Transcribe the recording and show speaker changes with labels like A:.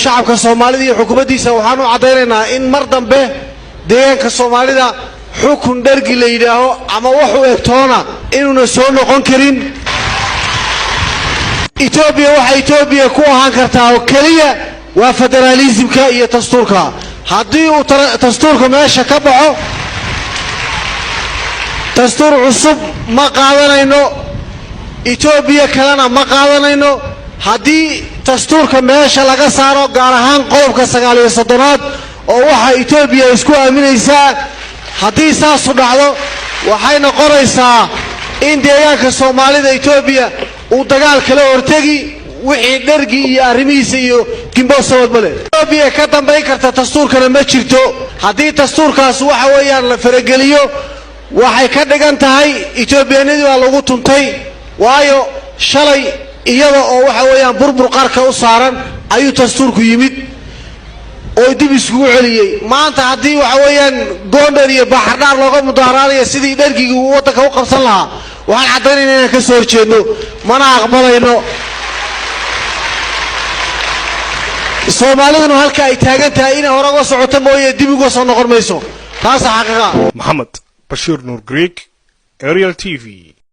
A: shacabka Soomaalida iyo xukuumaddiisa waxaan u cadeynaynaa in mar dambe deegaanka Soomaalida xukun dhargi la yidhaaho ama wax u egtoona inuuna soo noqon karin Ethiopia waxa Ethiopia ku ahaan kartaa oo kaliya waa federalismka iyo dastuurka haddii uu dastuurka meesha ka baxo dastuur cusub ma qaadanayno Ethiopia kalena ma qaadanayno haddii dastuurka meesha laga saaro gaar ahaan qodobka 39aad oo waxa Ethiopia isku aaminaysaa haddii saas u dhacdo waxay noqonaysaa in deegaanka Soomaalida Ethiopia uu dagaal kala hortagi wixii dhargi iyo arrimihiisa iyo Gimboosawad male Ethiopia ka dambeyn karta dastuurkana ma jirto haddii dastuurkaas waxa weeyaan la farageliyo waxay ka dhigan tahay Ethiopianidii waa lagu tuntay waayo shalay iyada oo waxa weeyaan burbur qarka u saaran ayuu dastuurku yimid oo dib isugu celiyay maanta haddii waxa weeyaan Gondar iyo Baxardhaar looga mudaaharaanayo sidii dhargiga uu wadanka u qabsan lahaa waxaan cadeynaynaa inaan ka soo horjeedno mana aqbalayno Soomaaliduna halka ay taagan tahay in hore uga socoto mooyee dib uga soo noqon mayso taas xaqiiqa
B: Maxamed Bashir Nur Greek Ariel TV